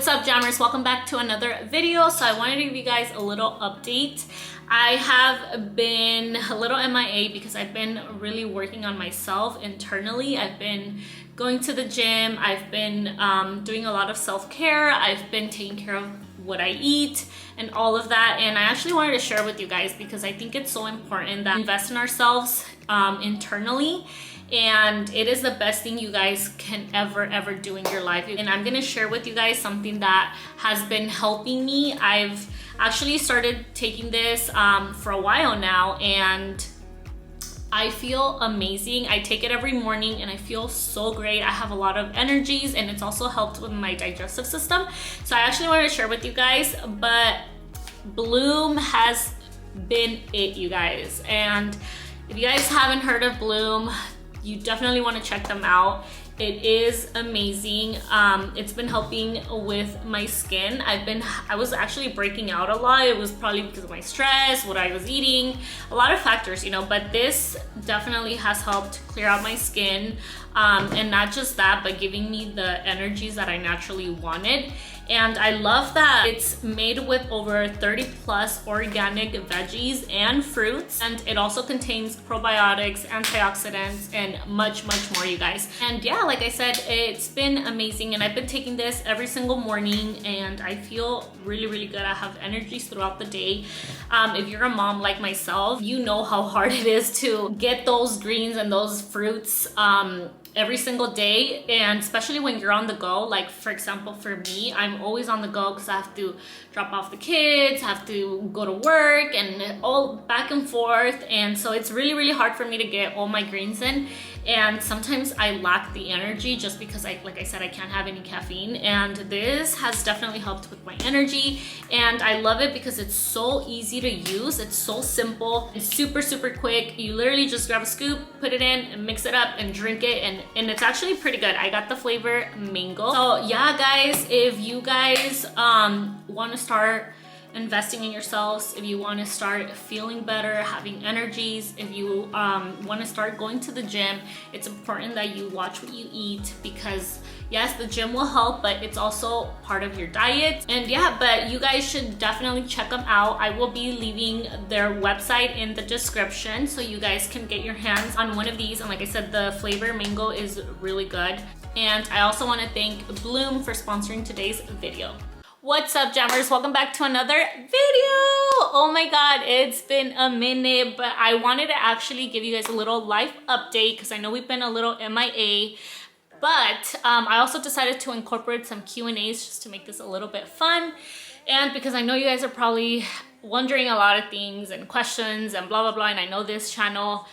What's up, jammers? Welcome back to another video. So I wanted to give you guys a little update. I have been a little MIA because I've been really working on myself internally. I've been going to the gym. I've been doing a lot of self-care. I've been taking care of what I eat and all of that. And I actually wanted to share with you guys because I think it's so important that we invest in ourselves internally. And it is the best thing you guys can ever do in your life. And I'm gonna share with you guys something that has been helping me. I've actually started taking this for a while now, and I feel amazing. I take it every morning and I feel so great. I have a lot of energies, and it's also helped with my digestive system. So I actually wanted to share with you guys, but Bloom has been it, you guys. And if you guys haven't heard of Bloom, you definitely want to check them out. It is amazing. It's been helping with my skin. I was actually breaking out a lot. It was probably because of my stress, what I was eating, a lot of factors, you know, but this definitely has helped clear out my skin. And not just that, but giving me the energies that I naturally wanted. And I love that it's made with over 30 plus organic veggies and fruits. And it also contains probiotics, antioxidants, and much more, you guys. And yeah, like I said, it's been amazing. And I've been taking this every single morning and I feel really good. I have energies throughout the day. If you're a mom like myself, you know how hard it is to get those greens and those fruits every single day, and especially when you're on the go. Like for example, for me, I'm always on the go because I have to drop off the kids, have to go to work, and all back and forth. And so it's really hard for me to get all my greens in. And sometimes I lack the energy just because like I said, I can't have any caffeine. And this has definitely helped with my energy. And I love it because it's so easy to use. It's so simple. It's super quick. You literally just grab a scoop, put it in, and mix it up and drink it. And it's actually pretty good. I got the flavor mango. So yeah, guys, if you guys want to start investing in yourselves, if you want to start feeling better, having energies, if you want to start going to the gym, it's important that you watch what you eat, because yes, the gym will help, but it's also part of your diet. And yeah, but you guys should definitely check them out. I will be leaving their website in the description so you guys can get your hands on one of these. And like I said, the flavor mango is really good. And I also want to thank Bloom for sponsoring today's video. What's up, jammers? Welcome back to another video. Oh my god, it's been a minute, but I wanted to actually give you guys a little life update because I know we've been a little MIA, but I also decided to incorporate some Q&As just to make this a little bit fun. And because I know you guys are probably wondering a lot of things and questions and blah blah, and I know this channel,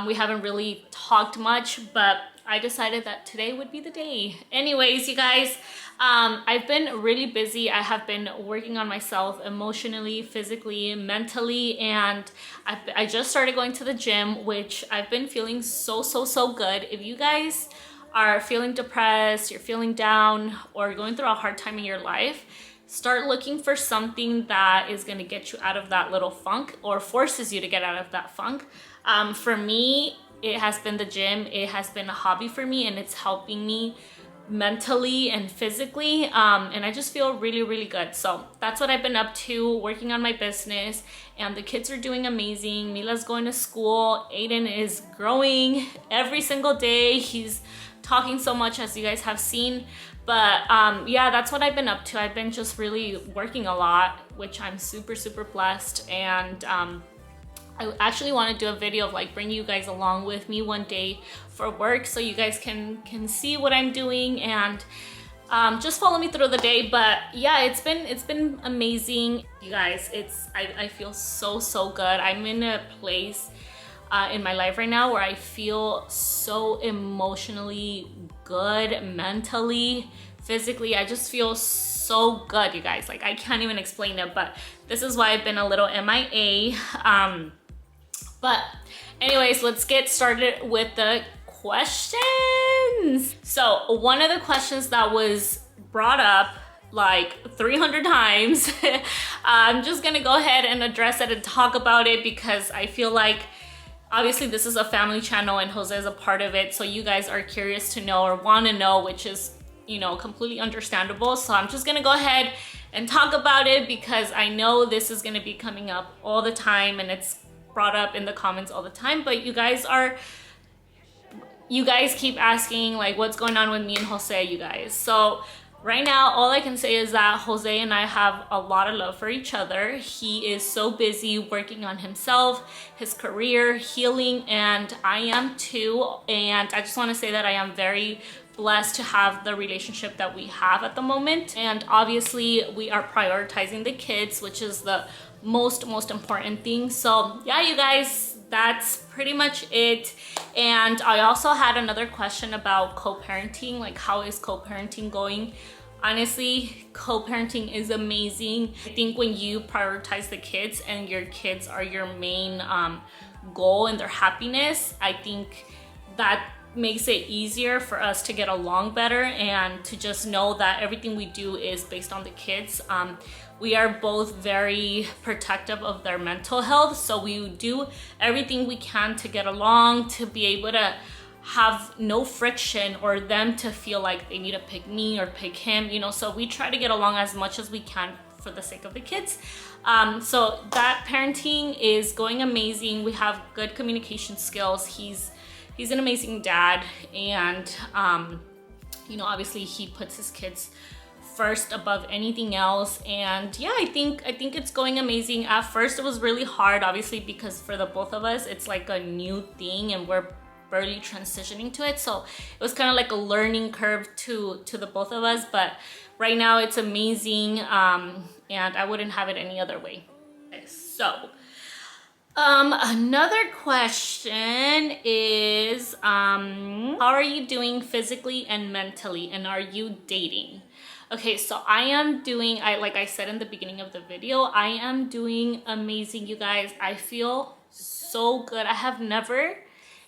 we haven't really talked much, but I decided that today would be the day. Anyways, you guys, I've been really busy. I have been working on myself emotionally, physically, mentally, and I just started going to the gym, which I've been feeling so good. If you guys are feeling depressed, you're feeling down, or going through a hard time in your life, start looking for something that is gonna get you out of that little funk, or forces you to get out of that funk. For me, it has been the gym. It has been a hobby for me, and it's helping me mentally and physically, and I just feel really good. So that's what I've been up to, working on my business, and the kids are doing amazing. Mila's going to school. Aiden is growing every single day. He's talking so much, as you guys have seen. But yeah, that's what I've been up to. I've been just really working a lot, which I'm super blessed. And I actually want to do a video of like bringing you guys along with me one day for work, so you guys can see what I'm doing and just follow me through the day. But yeah, it's been amazing, you guys. I feel so good. I'm in a place in my life right now where I feel so emotionally good, mentally, physically. I just feel so good, you guys. Like I can't even explain it, but this is why I've been a little MIA. But anyways, let's get started with the questions. So one of the questions that was brought up like 300 times, I'm just gonna go ahead and address it and talk about it because I feel like obviously this is a family channel and Jose is a part of it, so you guys are curious to know or want to know, which is you know, completely understandable. So I'm just gonna go ahead and talk about it because I know this is gonna be coming up all the time and it's brought up in the comments all the time, but you guys keep asking like what's going on with me and Jose, you guys. So right now, all I can say is that Jose and I have a lot of love for each other. He is so busy working on himself, his career, healing, and I am too. And I just want to say that I am very blessed to have the relationship that we have at the moment. And obviously we are prioritizing the kids, which is the most important thing. So yeah, you guys, that's pretty much it. And I also had another question about co-parenting, like how is co-parenting going? Honestly, co-parenting is amazing. I think when you prioritize the kids and your kids are your main goal and their happiness, I think that makes it easier for us to get along better and to just know that everything we do is based on the kids. We are both very protective of their mental health, so we do everything we can to get along, to be able to have no friction or them to feel like they need to pick me or pick him, you know. So we try to get along as much as we can for the sake of the kids. So that parenting is going amazing. We have good communication skills. He's an amazing dad, and you know, obviously he puts his kids first above anything else. And yeah, I think it's going amazing. At first it was really hard, obviously, because for the both of us it's like a new thing and we're barely transitioning to it, so it was kind of like a learning curve to the both of us. But right now it's amazing, and I wouldn't have it any other way. So another question is, how are you doing physically and mentally, and are you dating? Okay, so I am doing, like I said in the beginning of the video, I am doing amazing, you guys. I feel so good. I have never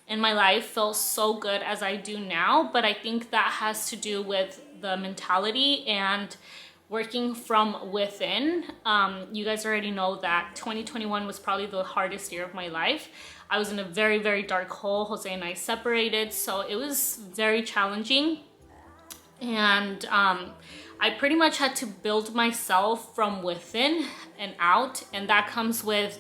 in my life felt so good as I do now, but I think that has to do with the mentality and working from within. You guys already know that 2021 was probably the hardest year of my life. I was in a very dark hole. Jose and I separated, so it was very challenging. And I pretty much had to build myself from within and out, and that comes with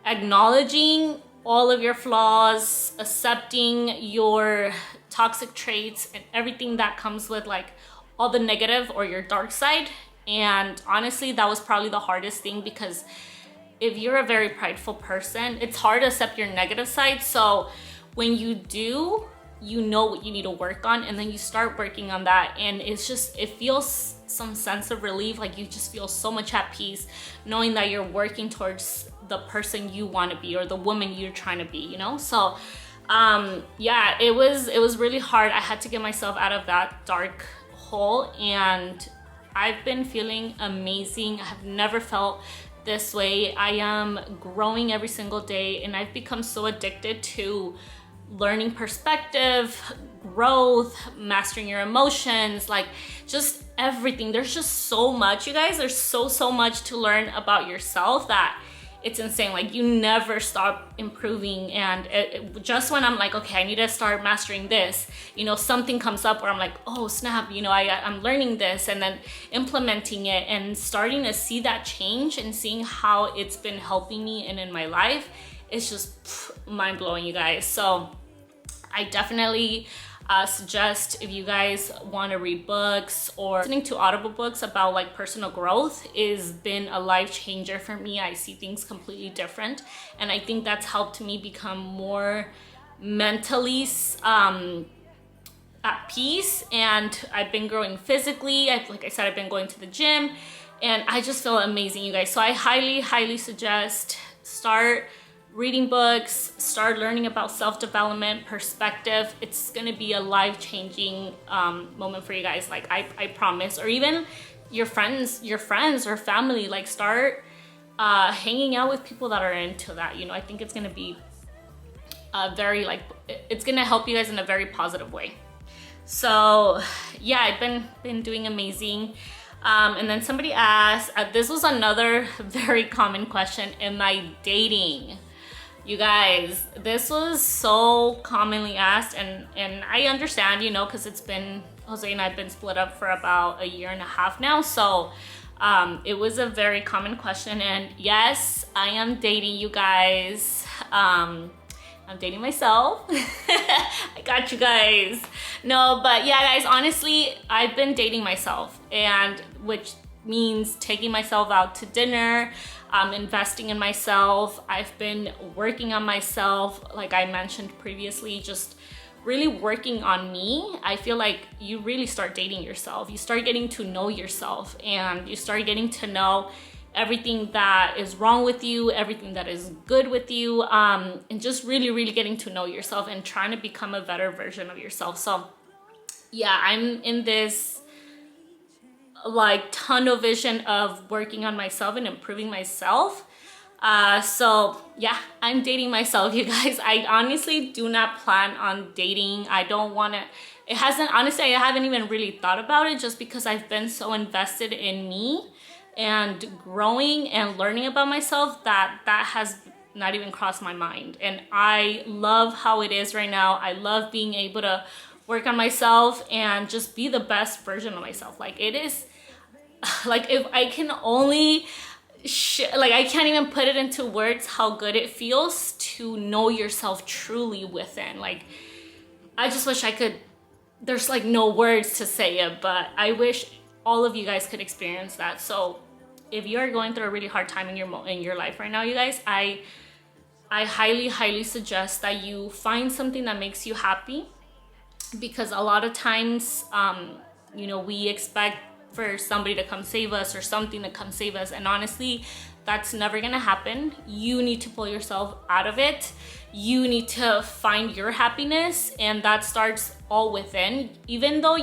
acknowledging all of your flaws, accepting your toxic traits and everything that comes with like all the negative or your dark side. And honestly, that was probably the hardest thing, because if you're a very prideful person, it's hard to accept your negative side. So when you do, you know what you need to work on, and then you start working on that, and it's just, it feels some sense of relief. Like you just feel so much at peace knowing that you're working towards the person you want to be or the woman you're trying to be, you know. So yeah, it was really hard. I had to get myself out of that dark hole, and I've been feeling amazing. I have never felt this way. I am growing every single day, and I've become so addicted to learning perspective, growth, mastering your emotions, like just everything. There's just so much, you guys. There's so much to learn about yourself that it's insane. Like you never stop improving. And just when I'm like, okay, I need to start mastering this, you know, something comes up where I'm like, oh snap, you know, I'm learning this, and then implementing it and starting to see that change and seeing how it's been helping me and in my life. It's just mind-blowing, you guys. So I definitely suggest, if you guys want to read books or listening to audible books about like personal growth, is been a life changer for me. I see things completely different, and I think that's helped me become more mentally at peace. And I've been growing physically. Like I said, I've been going to the gym, and I just feel amazing, you guys. So I highly suggest start reading books, start learning about self-development, perspective. It's gonna be a life-changing moment for you guys, like I promise. Or even your friends or family, like start hanging out with people that are into that, you know. I think it's gonna be very, like, it's gonna help you guys in a very positive way. So yeah, I've been doing amazing. And then somebody asked, this was another very common question, am I dating? You guys, this was so commonly asked, and I understand, you know, because it's been Jose and I've been split up for about a year and a half now. So it was a very common question, and yes, I am dating, you guys. I'm dating myself. I got you guys. No, but yeah, guys, honestly, I've been dating myself, and which means taking myself out to dinner, investing in myself. I've been working on myself, like I mentioned previously, just really working on me. I feel like you really start dating yourself. You start getting to know yourself, and you start getting to know everything that is wrong with you, everything that is good with you, and just really getting to know yourself and trying to become a better version of yourself. So yeah, I'm in this like tunnel vision of working on myself and improving myself. So yeah, I'm dating myself, you guys. I honestly do not plan on dating. I don't want to, it hasn't, honestly, I haven't even really thought about it, just because I've been so invested in me and growing and learning about myself that has not even crossed my mind. And I love how it is right now. I love being able to work on myself and just be the best version of myself. Like, it is like, if I can only like, I can't even put it into words how good it feels to know yourself truly within. Like, I just wish I could, there's like no words to say it, but I wish all of you guys could experience that. So if you are going through a really hard time in your life right now, you guys, I highly suggest that you find something that makes you happy, because a lot of times, you know, we expect for somebody to come save us or something to come save us, and honestly, that's never gonna happen. You need to pull yourself out of it. You need to find your happiness, and that starts all within. Even though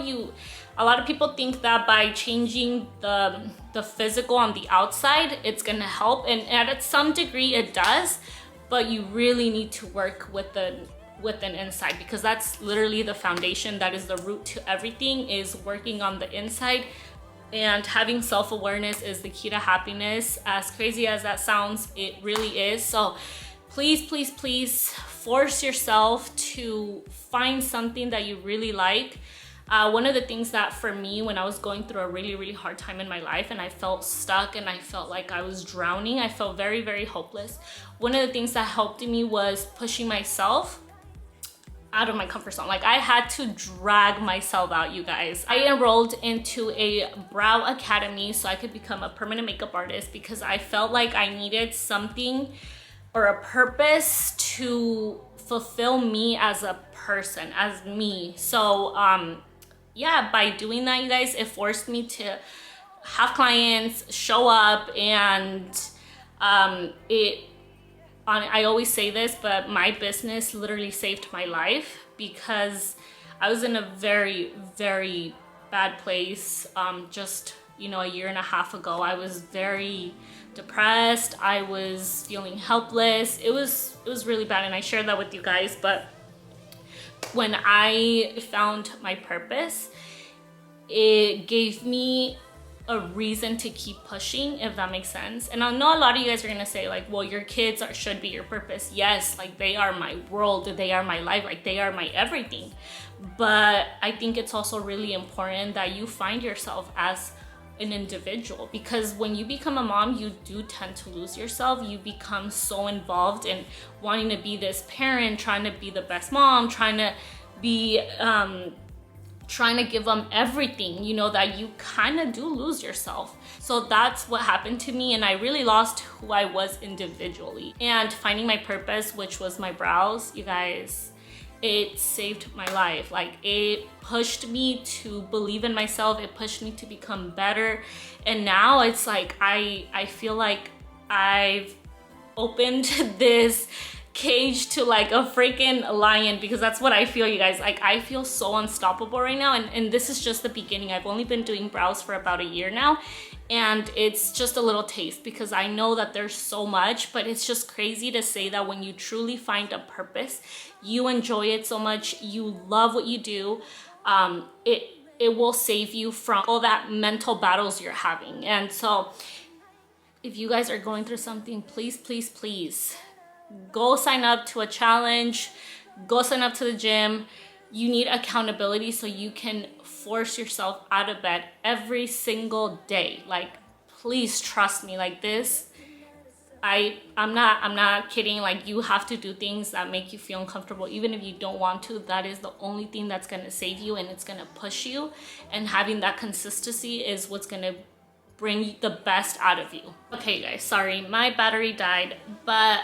a lot of people think that by changing the physical on the outside, it's gonna help, and at some degree it does, but you really need to work with an inside, because that's literally the foundation. That is the root to everything, is working on the inside. And having self-awareness is the key to happiness. As crazy as that sounds, it really is. So please force yourself to find something that you really like. One of the things that for me, when I was going through a really hard time in my life and I felt stuck and I felt like I was drowning, I felt very hopeless. One of the things that helped me was pushing myself out of my comfort zone. Like, I had to drag myself out, you guys. I enrolled into a brow academy so I could become a permanent makeup artist, because I felt like I needed something or a purpose to fulfill me as a person, as me. So yeah, by doing that, you guys, it forced me to have clients, show up, and I always say this, but my business literally saved my life, because I was in a very bad place. Just, you know, a year and a half ago, I was very depressed. I was feeling helpless. It was really bad, and I shared that with you guys. But when I found my purpose, it gave me a reason to keep pushing, if that makes sense. And I know a lot of you guys are gonna say, like, well, your kids should be your purpose. Yes, like, they are my world, they are my life, like, they are my everything. But I think it's also really important that you find yourself as an individual, because when you become a mom, you do tend to lose yourself. You become so involved in wanting to be this parent, trying to be the best mom, trying to be trying to give them everything, you know, that you kind of do lose yourself. So that's what happened to me, and I really lost who I was individually. And finding my purpose, which was my brows, you guys, it saved my life. Like, it pushed me to believe in myself. It pushed me to become better. And now it's like, I feel like I've opened this cage to like a freaking lion, because that's what I feel, you guys. Like, I feel so unstoppable right now, and this is just the beginning. I've only been doing brows for about a year now, and it's just a little taste, because I know that there's so much, but it's just crazy to say that when you truly find a purpose, you enjoy it so much, you love what you do, it will save you from all that mental battles you're having. And so if you guys are going through something, please go sign up to a challenge, go sign up to the gym, You need accountability so you can force yourself out of bed every single day. Like, please trust me, like this. I'm not kidding. Like, you have to do things that make you feel uncomfortable, even if you don't want to. That is the only thing that's gonna save you, and it's gonna push you. And having that consistency is what's gonna bring the best out of you. Okay guys, sorry, my battery died. But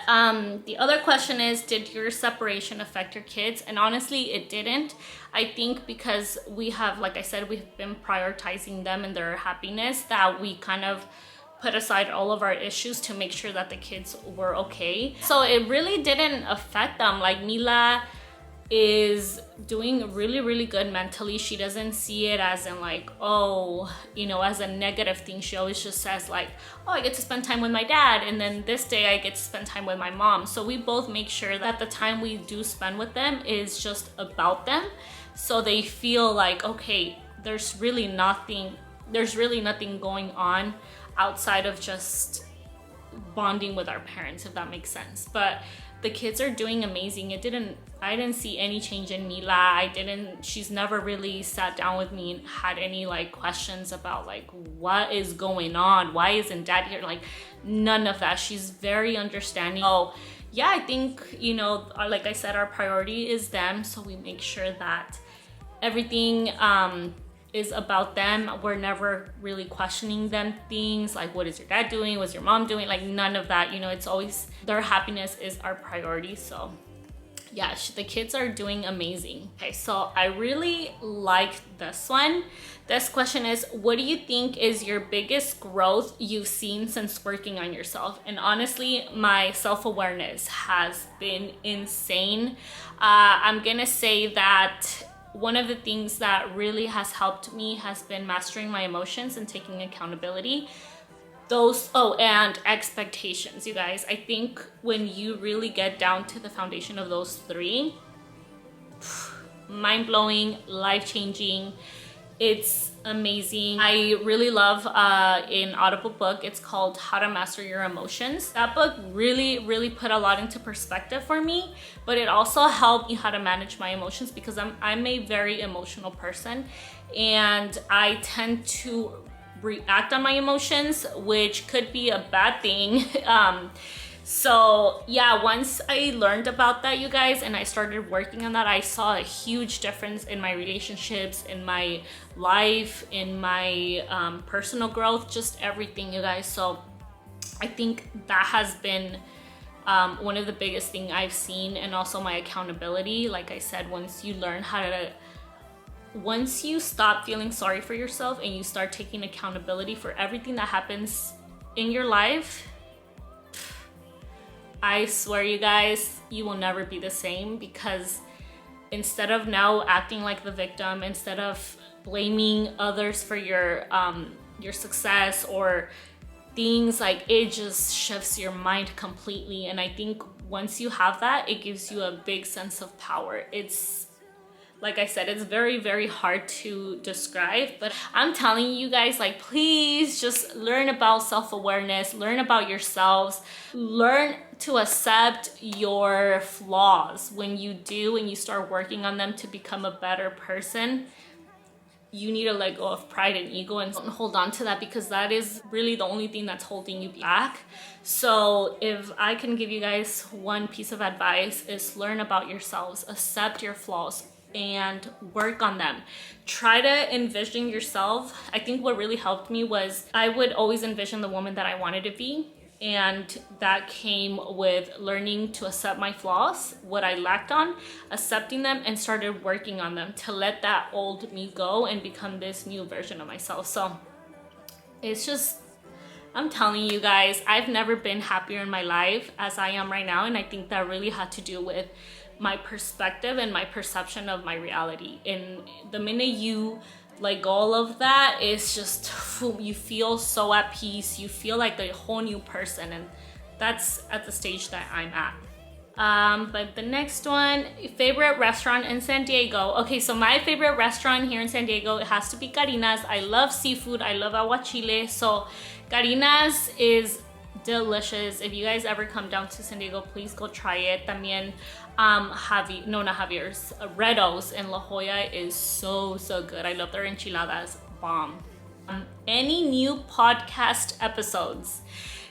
the other question is, did your separation affect your kids? And honestly, it didn't. I think because we have, like I said, we've been prioritizing them and their happiness, that we kind of put aside all of our issues to make sure that the kids were okay. So it really didn't affect them. Like, Mila is doing really good mentally. She doesn't see it as in like, oh, you know, as a negative thing. She always just says like, oh, I get to spend time with my dad, and then this day I get to spend time with my mom. So we both make sure that the time we do spend with them is just about them, so they feel like, okay, there's really nothing going on outside of just bonding with our parents, if that makes sense. But the kids are doing amazing. I didn't see any change in Mila. She's never really sat down with me and had any like questions about like, what is going on? Why isn't dad here? Like, none of that. She's very understanding. Oh yeah, I think, you know, like I said, our priority is them. So we make sure that everything is about them. We're never really questioning them things like, what is your dad doing? What's your mom doing? Like, none of that. You know, it's always their happiness is our priority. So yeah, the kids are doing amazing. Okay, so I really liked this one. This question is, what do you think is your biggest growth you've seen since working on yourself? And honestly, my self-awareness has been insane. I'm gonna say that one of the things that really has helped me has been mastering my emotions and taking accountability. And expectations, you guys. I think when you really get down to the foundation of those three, mind-blowing, life-changing, it's amazing. I really love an Audible book. It's called How to Master Your Emotions. That book really put a lot into perspective for me, but it also helped me how to manage my emotions, because I'm a very emotional person, and I tend to react on my emotions, which could be a bad thing. So yeah, once I learned about that, you guys, and I started working on that, I saw a huge difference in my relationships, in my life, in my personal growth, just everything, you guys. So I think that has been one of the biggest things I've seen, and also my accountability. Like I said, once you stop feeling sorry for yourself and you start taking accountability for everything that happens in your life, I swear, you guys, you will never be the same. Because instead of now acting like the victim, instead of blaming others for your success or things, like, it just shifts your mind completely. And I think once you have that, it gives you a big sense of power. It's, like I said, it's very hard to describe, but I'm telling you guys, like, please just learn about self-awareness, learn about yourselves, learn to accept your flaws. When you start working on them to become a better person, you need to let go of pride and ego and don't hold on to that, because that is really the only thing that's holding you back. So if I can give you guys one piece of advice, is learn about yourselves, accept your flaws, and work on them. Try to envision yourself. I think what really helped me was I would always envision the woman that I wanted to be, and that came with learning to accept my flaws, what I lacked on, accepting them, and started working on them to let that old me go and become this new version of myself. So it's just, I'm telling you guys, I've never been happier in my life as I am right now, and I think that really had to do with my perspective and my perception of my reality. And the minute you let go of that, it's just, you feel so at peace. You feel like a whole new person, and that's at the stage that I'm at. But the next one, favorite restaurant in San Diego. Okay, so my favorite restaurant here in San Diego, it has to be Karina's. I love seafood. I love aguachile. So Karina's is delicious. If you guys ever come down to San Diego, please go try it. También Javier's Redo's in La Jolla is so good. I love their enchiladas, bomb. Any new podcast episodes?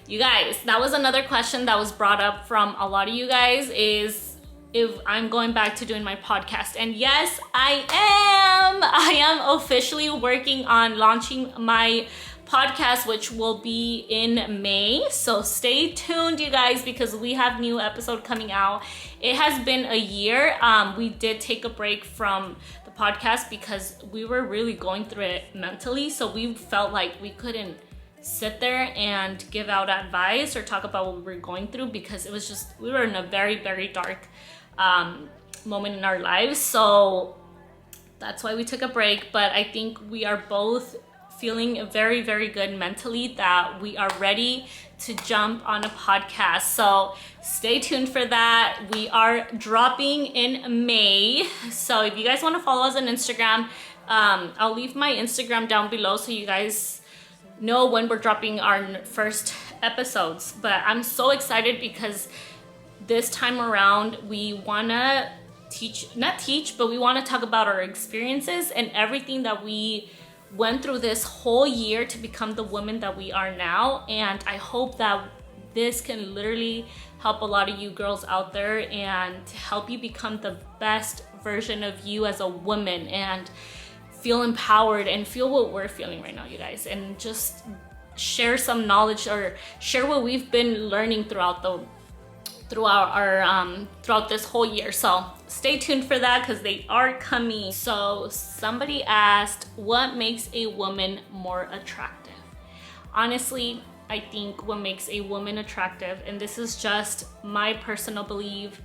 You guys, that was another question that was brought up from a lot of you guys, is if I'm going back to doing my podcast. And yes, I am officially working on launching my podcast, which will be in May. So stay tuned, you guys, because we have new episode coming out. It has been a year. We did take a break from the podcast because we were really going through it mentally. So we felt like we couldn't sit there and give out advice or talk about what we were going through, because it was just, we were in a very dark moment in our lives. So that's why we took a break. But I think we are both feeling very good mentally, that we are ready to jump on a podcast. So stay tuned for that. We are dropping in May. So if you guys want to follow us on Instagram, I'll leave my Instagram down below so you guys know when we're dropping our first episodes. But I'm so excited because this time around we want to we want to talk about our experiences and everything that we went through this whole year to become the woman that we are now. And I hope that this can literally help a lot of you girls out there and help you become the best version of you as a woman and feel empowered and feel what we're feeling right now, you guys, and just share some knowledge or share what we've been learning throughout this whole year. So stay tuned for that because they are coming. So somebody asked, what makes a woman more attractive? Honestly, I think what makes a woman attractive, and this is just my personal belief,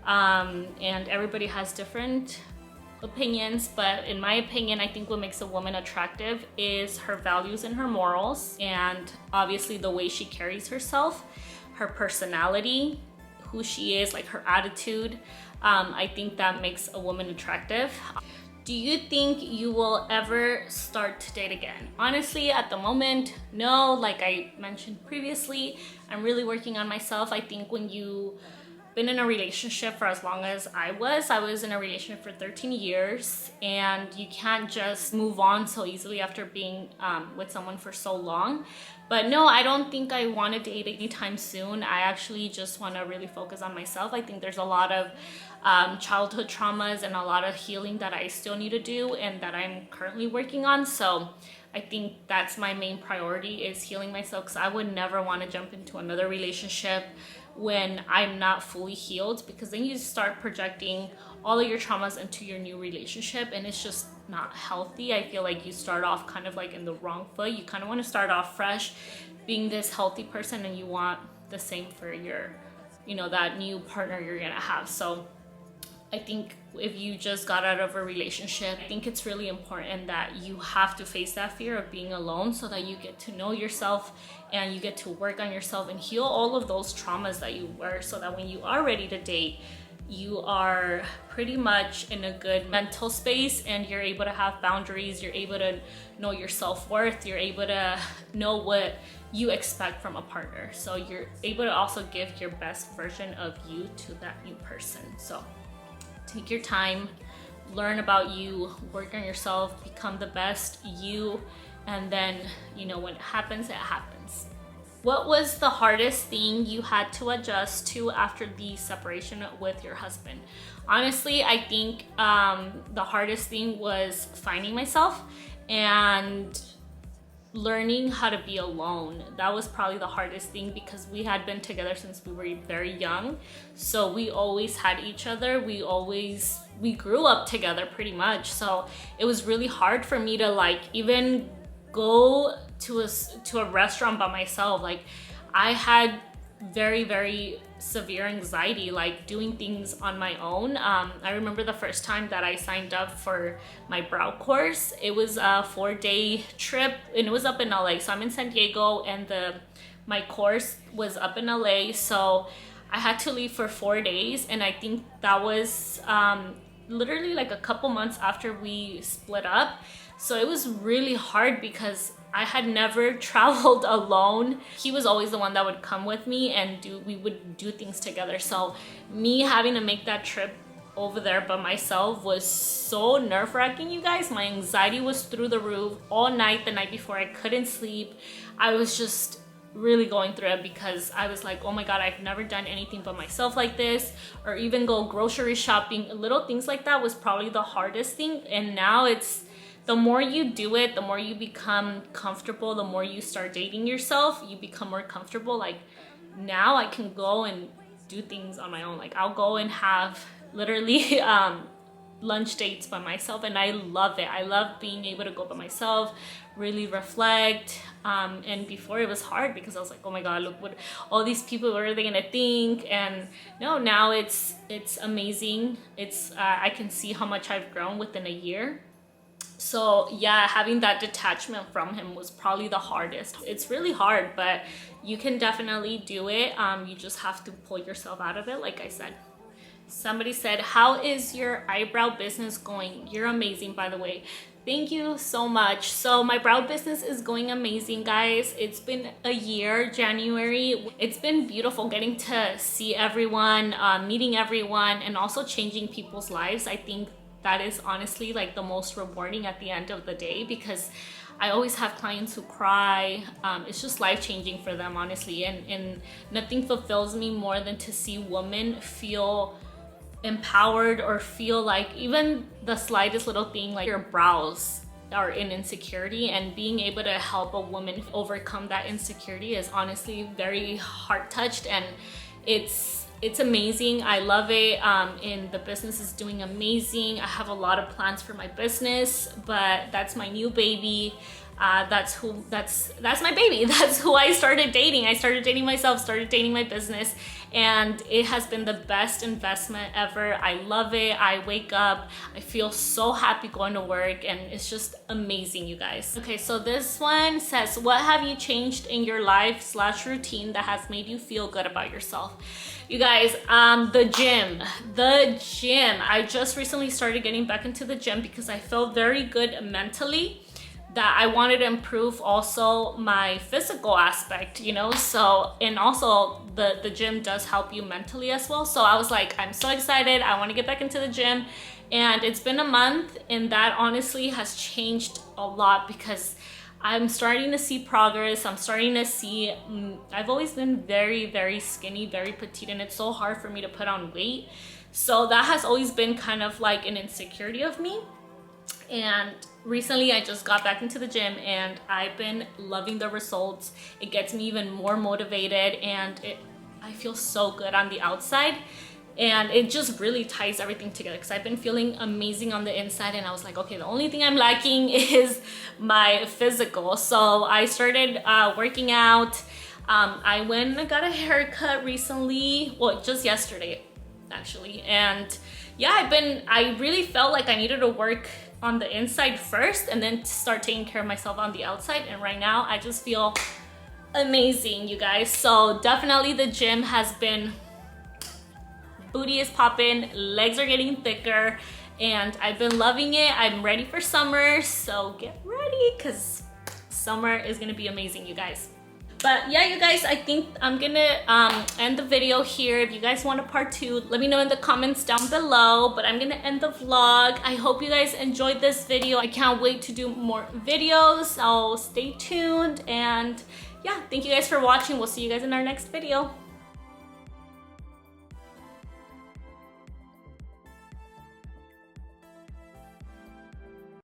and everybody has different opinions, but in my opinion, I think what makes a woman attractive is her values and her morals, and obviously the way she carries herself, her personality, who she is, like her attitude. I think that makes a woman attractive. Do you think you will ever start to date again? Honestly, at the moment, no. Like I mentioned previously, I'm really working on myself. I think when you've been in a relationship for as long as I was in a relationship for 13 years, and you can't just move on so easily after being with someone for so long. But no, I don't think I want to date anytime soon. I actually just want to really focus on myself. I think there's a lot of childhood traumas and a lot of healing that I still need to do and that I'm currently working on. So I think that's my main priority, is healing myself, because I would never want to jump into another relationship when I'm not fully healed, because then you start projecting all of your traumas into your new relationship, and it's just not healthy. I feel like you start off kind of like in the wrong foot. You kind of want to start off fresh, being this healthy person, and you want the same for your, that new partner you're gonna have. So I think if you just got out of a relationship, I think it's really important that you have to face that fear of being alone, so that you get to know yourself and you get to work on yourself and heal all of those traumas that you were, so that when you are ready to date, you are pretty much in a good mental space and you're able to have boundaries, you're able to know your self-worth, you're able to know what you expect from a partner. So you're able to also give your best version of you to that new person. So take your time, learn about you, work on yourself, become the best you, and then, when it happens, it happens. What was the hardest thing you had to adjust to after the separation with your husband? Honestly, I think the hardest thing was finding myself and learning how to be alone. That was probably the hardest thing, because we had been together since we were very young. So we always had each other. We grew up together pretty much. So it was really hard for me to even go to a restaurant by myself. Like I had very severe anxiety, doing things on my own. I remember the first time that I signed up for my brow course. It was a 4-day trip and it was up in LA. So I'm in San Diego and my course was up in LA. So I had to leave for 4 days, and I think that was literally a couple months after we split up. So it was really hard because I had never traveled alone. He was always the one that would come with me and we would do things together. So me having to make that trip over there by myself was so nerve-wracking, you guys. My anxiety was through the roof all night. The night before, I couldn't sleep. I was just really going through it because I was like, oh my God, I've never done anything by myself like this, or even go grocery shopping. Little things like that was probably the hardest thing. And now it's, the more you do it, the more you become comfortable, the more you start dating yourself, you become more comfortable. Like now I can go and do things on my own. Like I'll go and have literally lunch dates by myself, and I love it. I love being able to go by myself, really reflect. And before it was hard because I was like, oh my God, look what all these people, what are they gonna think? And no, now it's amazing. It's I can see how much I've grown within a year. So yeah, having that detachment from him was probably the hardest. It's really hard, but you can definitely do it. You just have to pull yourself out of it, like I said. Somebody said, how is your eyebrow business going? You're amazing, by the way. Thank you so much. So my brow business is going amazing, guys. It's been a year, January. It's been beautiful getting to see everyone, meeting everyone, and also changing people's lives. I think that is honestly like the most rewarding at the end of the day, because I always have clients who cry. It's just life-changing for them, honestly. And nothing fulfills me more than to see women feel empowered, or feel like even the slightest little thing, like your brows are in insecurity, and being able to help a woman overcome that insecurity is honestly very heart-touched, and it's amazing. I love it. And the business is doing amazing. I have a lot of plans for my business, but that's my new baby. That's my baby. That's who I started dating. I started dating myself, started dating my business, and it has been the best investment ever. I love it. I wake up, I feel so happy going to work, and it's just amazing, you guys. Okay, so this one says, what have you changed in your life / routine that has made you feel good about yourself? You guys, the gym. I just recently started getting back into the gym because I felt very good mentally, that I wanted to improve also my physical aspect, you know? So, and also the gym does help you mentally as well. So I was like, I'm so excited. I want to get back into the gym. And it's been a month, and that honestly has changed a lot because I'm starting to see progress. I'm starting to see, I've always been very, very skinny, very petite, and it's so hard for me to put on weight. So that has always been kind of like an insecurity of me. And recently I just got back into the gym, and I've been loving the results. It gets me even more motivated, and I feel so good on the outside. And it just really ties everything together because I've been feeling amazing on the inside, and I was like, okay, the only thing I'm lacking is my physical. So I started working out. I went and got a haircut recently, well, just yesterday actually. And yeah, I really felt like I needed to work on the inside first and then start taking care of myself on the outside. And right now I just feel amazing, you guys. So definitely the gym has been, booty is popping, legs are getting thicker, and I've been loving it. I'm ready for summer, so get ready because summer is gonna be amazing, you guys. But yeah, you guys, I think I'm gonna end the video here. If you guys want a part 2, let me know in the comments down below. But I'm gonna end the vlog. I hope you guys enjoyed this video. I can't wait to do more videos, so stay tuned. And yeah, thank you guys for watching. We'll see you guys in our next video.